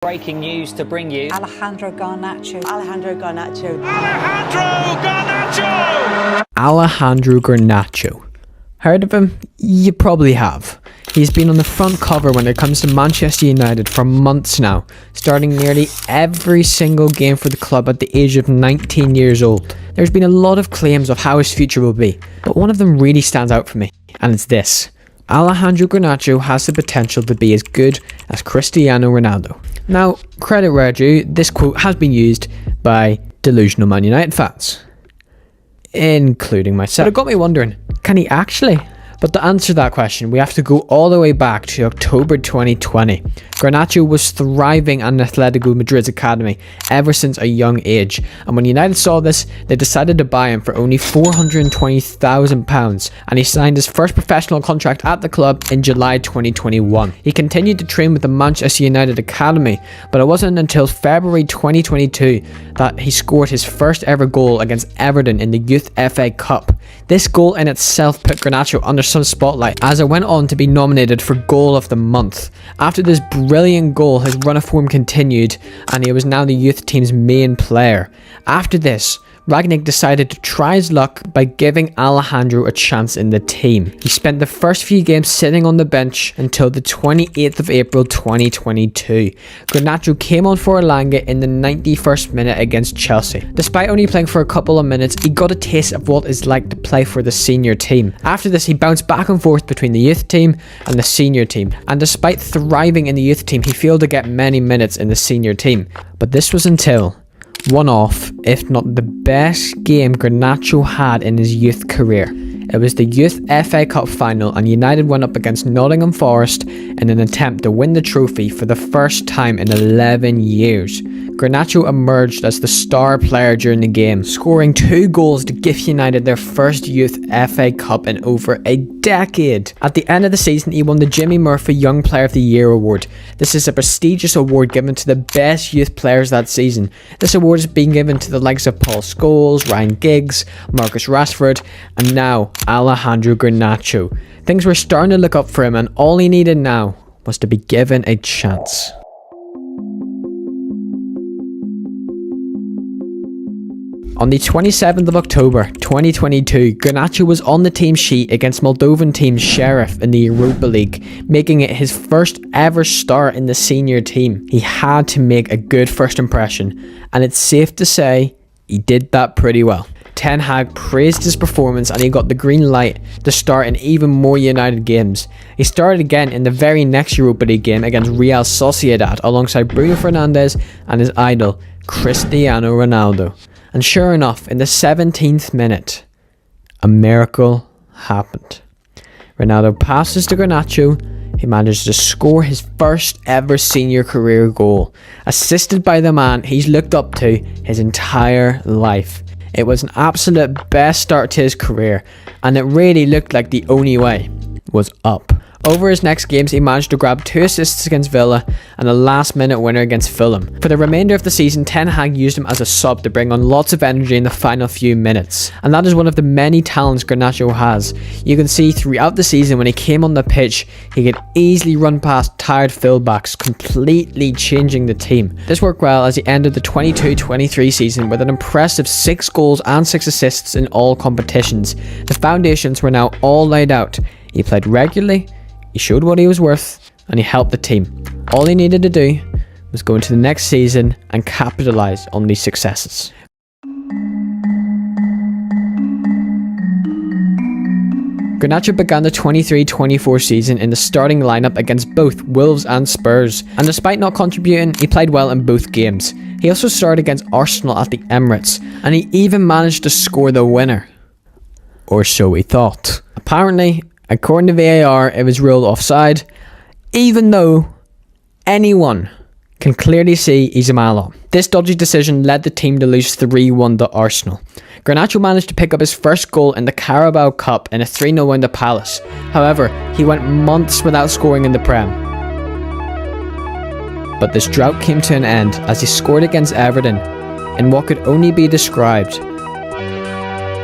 Breaking news to bring you. Alejandro Garnacho. Alejandro Garnacho. Alejandro Garnacho! Alejandro Garnacho. Heard of him? You probably have. He's been on the front cover when it comes to Manchester United for months now, starting nearly every single game for the club at the age of 19 years old. There's been a lot of claims of how his future will be, but one of them really stands out for me, and it's this. Alejandro Garnacho has the potential to be as good as Cristiano Ronaldo. Now, credit where due, this quote has been used by delusional Man United fans, including myself. But it got me wondering, can he actually? But to answer that question, we have to go all the way back to October 2020. Garnacho was thriving in Atletico Madrid's academy ever since a young age, and when United saw this, they decided to buy him for only £420,000, and he signed his first professional contract at the club in July 2021. He continued to train with the Manchester United academy, but it wasn't until February 2022 that he scored his first ever goal against Everton in the Youth FA Cup. This goal in itself put Garnacho under some spotlight, as it went on to be nominated for Goal of the Month. After this brilliant goal, his run of form continued, and he was now the youth team's main player. After this, Rangnick decided to try his luck by giving Alejandro a chance in the team. He spent the first few games sitting on the bench until the 28th of April 2022. Garnacho came on for Elanga in the 91st minute against Chelsea. Despite only playing for a couple of minutes, he got a taste of what it's like to play for the senior team. After this, he bounced back and forth between the youth team and the senior team, and despite thriving in the youth team, he failed to get many minutes in the senior team. But this was until one of, if not the best game Garnacho had in his youth career. It was the Youth FA Cup final, and United went up against Nottingham Forest in an attempt to win the trophy for the first time in 11 years. Garnacho emerged as the star player during the game, scoring 2 goals to give United their first Youth FA Cup in over a decade. At the end of the season, he won the Jimmy Murphy Young Player of the Year award. This is a prestigious award given to the best youth players that season. This award is being given to the likes of Paul Scholes, Ryan Giggs, Marcus Rashford, and now Alejandro Garnacho. Things were starting to look up for him, and all he needed now was to be given a chance. On the 27th of October 2022, Garnacho was on the team sheet against Moldovan team Sheriff in the Europa League, making it his first ever start in the senior team. He had to make a good first impression, and it's safe to say he did that pretty well. Ten Hag praised his performance, and he got the green light to start in even more United games. He started again in the very next Europa League game against Real Sociedad alongside Bruno Fernandes and his idol, Cristiano Ronaldo. And sure enough, in the 17th minute, a miracle happened. Ronaldo passes to Garnacho. He manages to score his first ever senior career goal, assisted by the man he's looked up to his entire life. It was an absolute best start to his career, and it really looked like the only way was up. Over his next games, he managed to grab 2 assists against Villa and a last-minute winner against Fulham. For the remainder of the season, Ten Hag used him as a sub to bring on lots of energy in the final few minutes. And that is one of the many talents Garnacho has. You can see throughout the season when he came on the pitch, he could easily run past tired fullbacks, completely changing the team. This worked well as he ended the 22-23 season with an impressive 6 goals and 6 assists in all competitions. The foundations were now all laid out. He played regularly, he showed what he was worth, and he helped the team. All he needed to do was go into the next season and capitalise on these successes. Garnacho began the 23-24 season in the starting lineup against both Wolves and Spurs, and despite not contributing, he played well in both games. He also started against Arsenal at the Emirates, and he even managed to score the winner. Or so he thought. Apparently, according to VAR, it was ruled offside, even though anyone can clearly see he's a mile on. This dodgy decision led the team to lose 3-1 to Arsenal. Garnacho managed to pick up his first goal in the Carabao Cup in a 3-0 win to Palace. However, he went months without scoring in the Prem. But this drought came to an end as he scored against Everton in what could only be described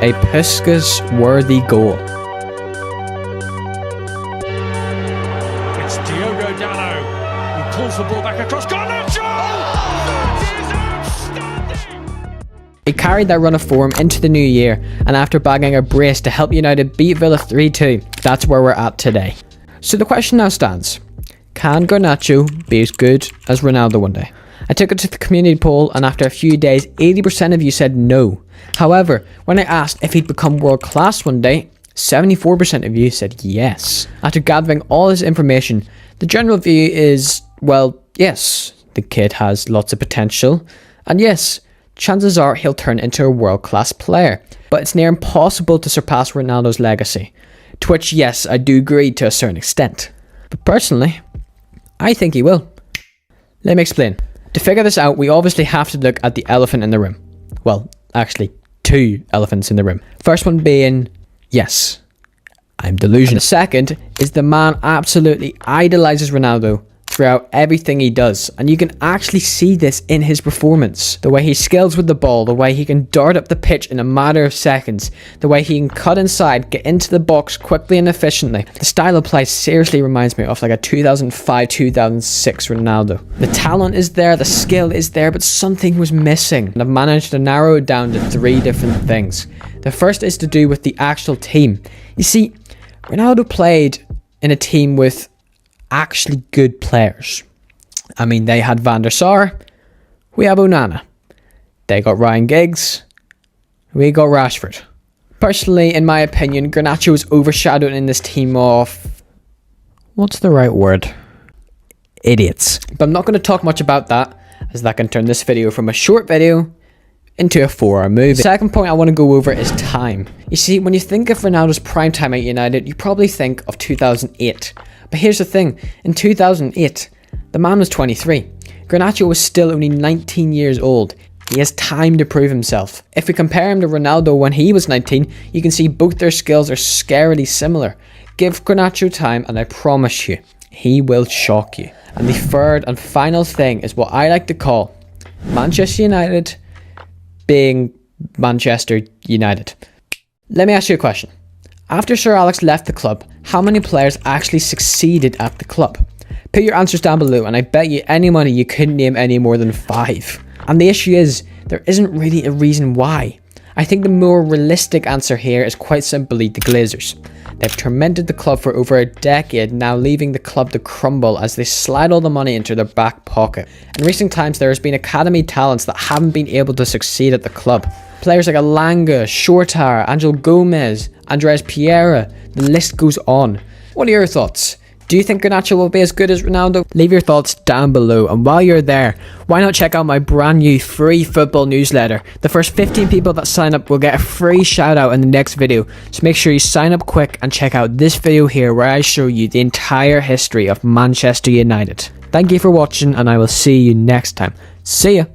a Puskas-worthy goal. It's Diogo Dallo, who pulls the ball back across. Garnacho! He carried that run of form into the new year, and after bagging a brace to help United beat Villa 3-2, that's where we're at today. So the question now stands, can Garnacho be as good as Ronaldo one day? I took it to the community poll, and after a few days, 80% of you said no. However, when I asked if he'd become world class one day, 74% of you said yes. After gathering all this information, the general view is, well, yes, the kid has lots of potential, and yes, chances are he'll turn into a world-class player, but it's near impossible to surpass Ronaldo's legacy. To which, yes, I do agree to a certain extent. But personally, I think he will. Let me explain. To figure this out, we obviously have to look at the elephant in the room. Well, actually, two elephants in the room. First one being, yes, I'm delusional. And the second is the man absolutely idolizes Ronaldo throughout everything he does, and you can actually see this in his performance. The way he skills with the ball, the way he can dart up the pitch in a matter of seconds, the way he can cut inside, get into the box quickly and efficiently. The style of play seriously reminds me of like a 2005-2006 Ronaldo. The talent is there, the skill is there, but something was missing, and I've managed to narrow it down to three different things. The first is to do with the actual team. You see, Ronaldo played in a team with actually good players. I mean, they had Van der Sar, we have Onana. They got Ryan Giggs, we got Rashford. Personally, in my opinion, Garnacho was overshadowed in this team of, what's the right word? Idiots. But I'm not going to talk much about that, as that can turn this video from a short video into a 4-hour movie. The second point I want to go over is time. You see, when you think of Ronaldo's prime time at United, you probably think of 2008. But here's the thing, in 2008, the man was 23. Garnacho was still only 19 years old. He has time to prove himself. If we compare him to Ronaldo when he was 19, you can see both their skills are scarily similar. Give Garnacho time and I promise you, he will shock you. And the third and final thing is what I like to call Manchester United being Manchester United. Let me ask you a question. After Sir Alex left the club, how many players actually succeeded at the club? Put your answers down below, and I bet you any money you couldn't name any more than 5. And the issue is, there isn't really a reason why. I think the more realistic answer here is quite simply the Glazers. They've tormented the club for over a decade, now leaving the club to crumble as they slide all the money into their back pocket. In recent times, there has been academy talents that haven't been able to succeed at the club. Players like Alanga, Shortar, Angel Gomez, Andres Pereira, the list goes on. What are your thoughts? Do you think Garnacho will be as good as Ronaldo? Leave your thoughts down below, and while you're there, why not check out my brand new free football newsletter? The first 15 people that sign up will get a free shout out in the next video, so make sure you sign up quick and check out this video here where I show you the entire history of Manchester United. Thank you for watching, and I will see you next time. See ya!